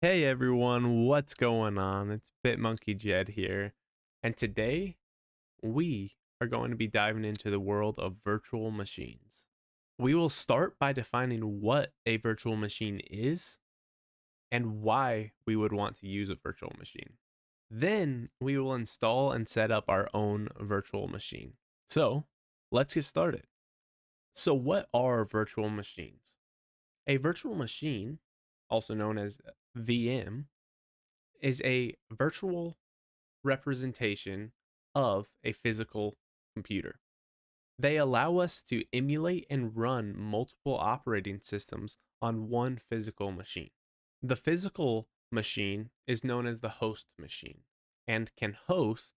Hey everyone, what's going on? It's Bitmonkey Jed here, and today we are going to be diving into the world of virtual machines. We will start by defining what a virtual machine is and why we would want to use a virtual machine. Then we will install and set up our own virtual machine. So let's get started. So, what are virtual machines? A virtual machine, also known as VM, is a virtual representation of a physical computer. They allow us to emulate and run multiple operating systems on one physical machine. The physical machine is known as the host machine and can host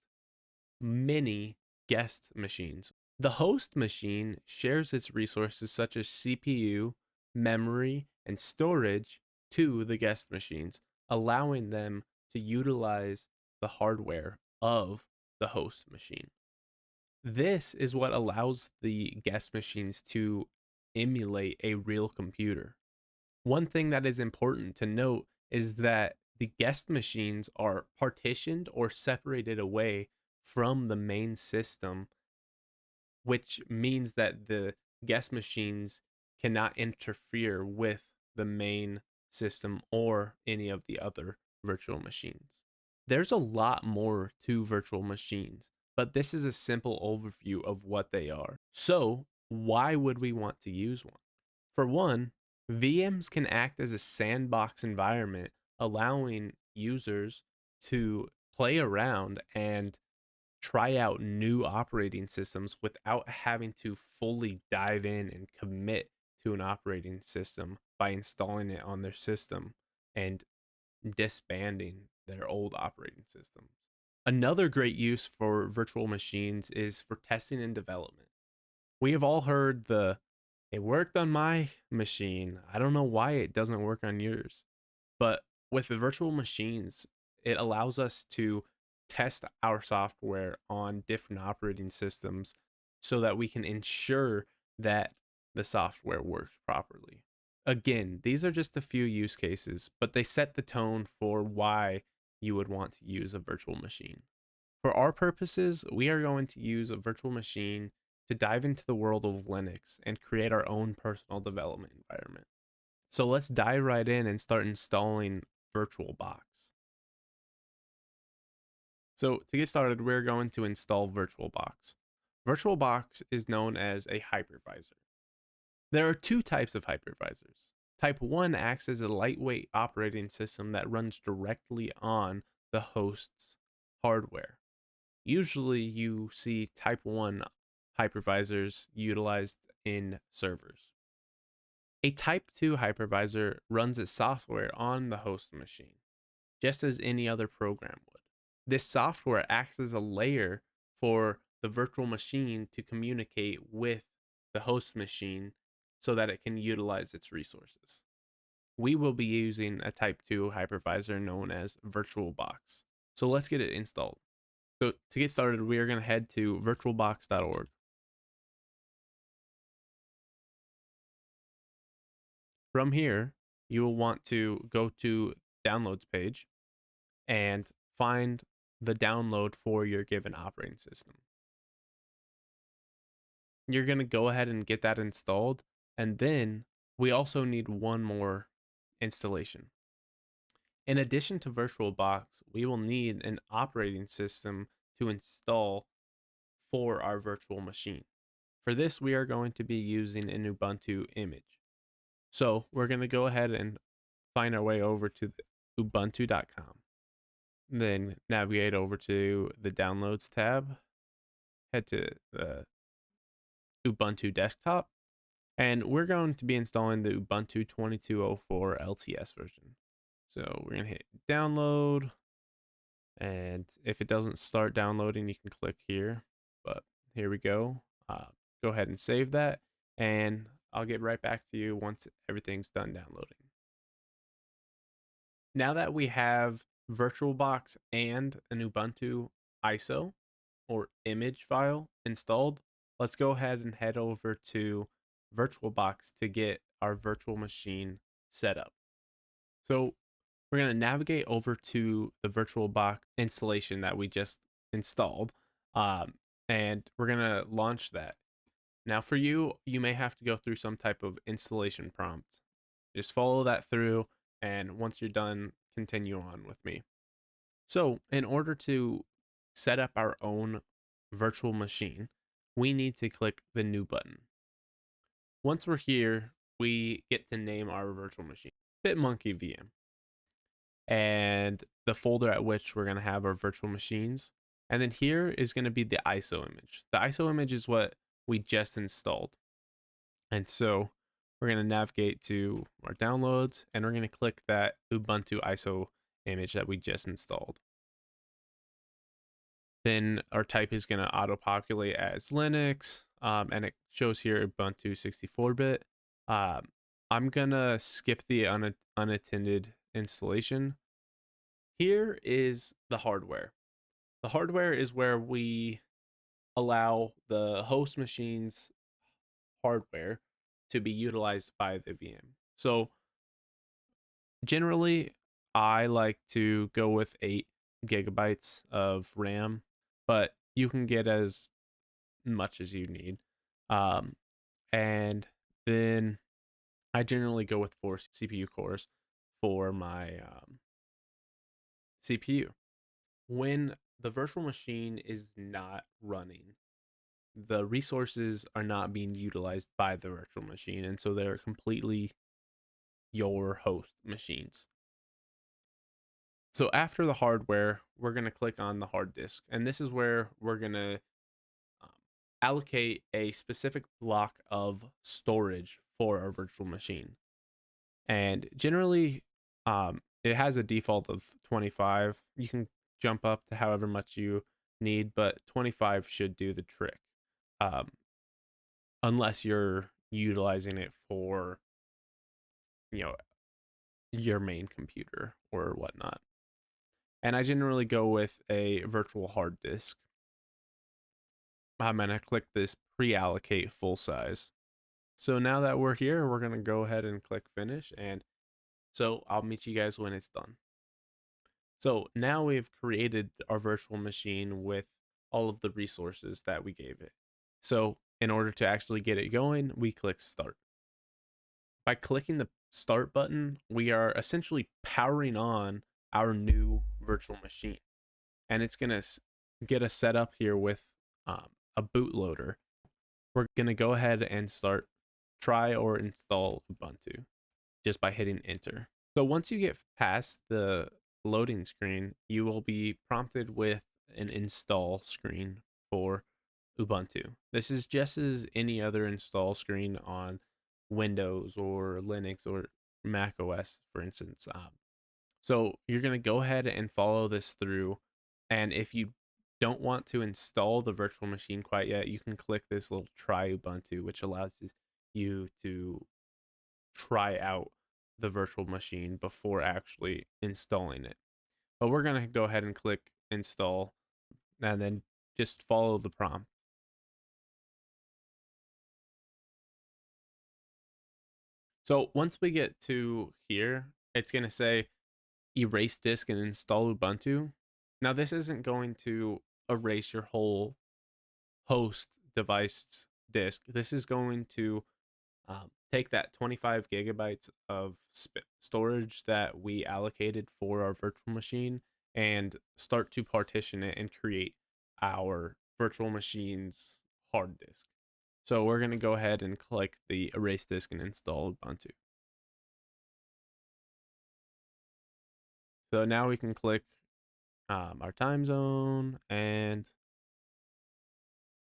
many guest machines. The host machine shares its resources such as CPU, memory, and storage to the guest machines, allowing them to utilize the hardware of the host machine. This is what allows the guest machines to emulate a real computer. One thing that is important to note is that the guest machines are partitioned or separated away from the main system, which means that the guest machines cannot interfere with the main system or any of the other virtual machines. There's a lot more to virtual machines, but this is a simple overview of what they are. So, why would we want to use one? For one, VMs can act as a sandbox environment, allowing users to play around and try out new operating systems without having to fully dive in and commit to an operating system by installing it on their system and disbanding their old operating systems. Another great use for virtual machines is for testing and development. We have all heard it worked on my machine. I don't know why it doesn't work on yours. But with the virtual machines, it allows us to test our software on different operating systems so that we can ensure that the software works properly. Again, these are just a few use cases, but they set the tone for why you would want to use a virtual machine. For our purposes, we are going to use a virtual machine to dive into the world of Linux and create our own personal development environment. So let's dive right in and start installing VirtualBox. So to get started, we're going to install VirtualBox. VirtualBox is known as a hypervisor. There are two types of hypervisors. Type 1 acts as a lightweight operating system that runs directly on the host's hardware. Usually you see Type 1 hypervisors utilized in servers. A Type 2 hypervisor runs its software on the host machine, just as any other program would. This software acts as a layer for the virtual machine to communicate with the host machine so that it can utilize its resources. We will be using a Type 2 hypervisor known as VirtualBox. So let's get it installed. So to get started, we are going to head to virtualbox.org. From here, you will want to go to downloads page and find the download for your given operating system. You're going to go ahead and get that installed. And then we also need one more installation. In addition to VirtualBox, we will need an operating system to install for our virtual machine. For this, we are going to be using an Ubuntu image. So we're going to go ahead and find our way over to ubuntu.com. Then navigate over to the downloads tab, head to the Ubuntu desktop, and we're going to be installing the Ubuntu 2204 LTS version. So we're going to hit download, and if it doesn't start downloading, you can click here, but here we go. Go ahead and save that, and I'll get right back to you once everything's done downloading. Now that we have VirtualBox and an Ubuntu ISO or image file installed, let's go ahead and head over to VirtualBox to get our virtual machine set up. So We're going to navigate over to the VirtualBox installation that we just installed. Um, and we're going to launch that. Now, for you, you may have to go through some type of installation prompt. Just follow that through, and once you're done, continue on with me. So, in order to set up our own virtual machine, we need to click the New button. Once we're here, we get to name our virtual machine Bitmonkey VM, and the folder at which we're going to have our virtual machines. And then here is going to be the ISO image. The ISO image is what we just installed. And so we're going to navigate to our downloads, and we're going to click that Ubuntu ISO image that we just installed. Then our type is going to auto populate as Linux, and it shows here Ubuntu 64-bit. I'm going to skip the unattended installation. Here is the hardware. The hardware is where we allow the host machine's hardware to be utilized by the VM. So generally, I like to go with 8 GB of RAM, but you can get as much as you need. Um, and then I generally go with 4 CPU cores for my CPU. When the virtual machine is not running, the resources are not being utilized by the virtual machine, and so they're completely your host machines. So after the hardware, we're going to click on the hard disk, and this is where we're going to um, allocate a specific block of storage for our virtual machine. And generally, it has a default of 25. You can jump up to however much you need, but 25 should do the trick, um, unless you're utilizing it for, you know, your main computer or whatnot. And I generally go with a virtual hard disk. I'm going to click this pre-allocate full size. So now that we're here, we're going to go ahead and click finish. And so I'll meet you guys when it's done. So now we've created our virtual machine with all of the resources that we gave it. So in order to actually get it going, we click start. By clicking the start button, we are essentially powering on our new virtual machine. And it's going to get us set up here with a bootloader. We're going to go ahead and try or install Ubuntu just by hitting enter. So once you get past the loading screen, you will be prompted with an install screen for Ubuntu. This is just as any other install screen on Windows or Linux or Mac OS, for instance. So you're going to go ahead and follow this through. And if you don't want to install the virtual machine quite yet, you can click this little try Ubuntu, which allows you to try out the virtual machine before actually installing it. But we're going to go ahead and click install and then just follow the prompt. So once we get to here, it's going to say erase disk and install Ubuntu. Now, this isn't going to erase your whole host device disk. This is going to take that 25 GB of storage that we allocated for our virtual machine and start to partition it and create our virtual machine's hard disk. So we're going to go ahead and click the erase disk and install Ubuntu. So now we can click our time zone, and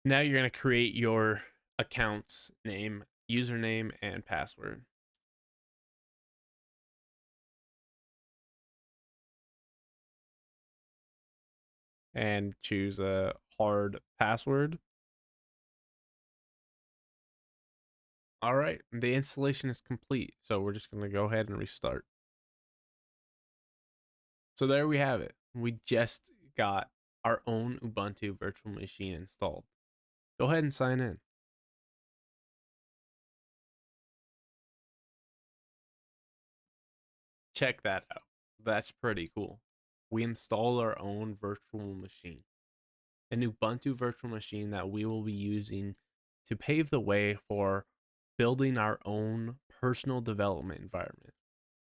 now you're going to create your account's name, username, and password. And choose a hard password. All right, the installation is complete. So we're just going to go ahead and restart. So there we have it. We just got our own Ubuntu virtual machine installed. Go ahead and sign in. Check that out. That's pretty cool. We installed our own virtual machine, an Ubuntu virtual machine that we will be using to pave the way for building our own personal development environment.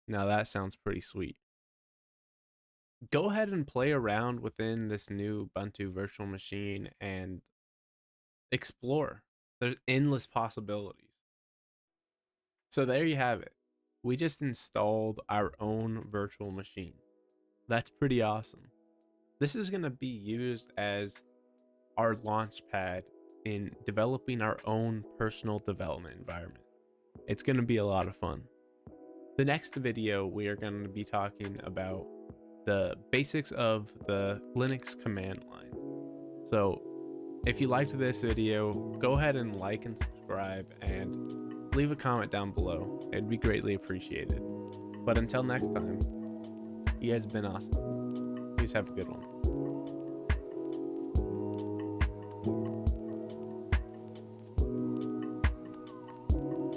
Now that sounds pretty sweet. Go ahead and play around within this new Ubuntu virtual machine and explore. There's endless possibilities. So there you have it. We just installed our own virtual machine. That's pretty awesome. This is going to be used as our launch pad in developing our own personal development environment. It's going to be a lot of fun. The next video, we are going to be talking about the basics of the Linux command line. So if you liked this video, go ahead and like and subscribe and leave a comment down below. It'd be greatly appreciated. But until next time, you guys have been awesome. Please have a good one.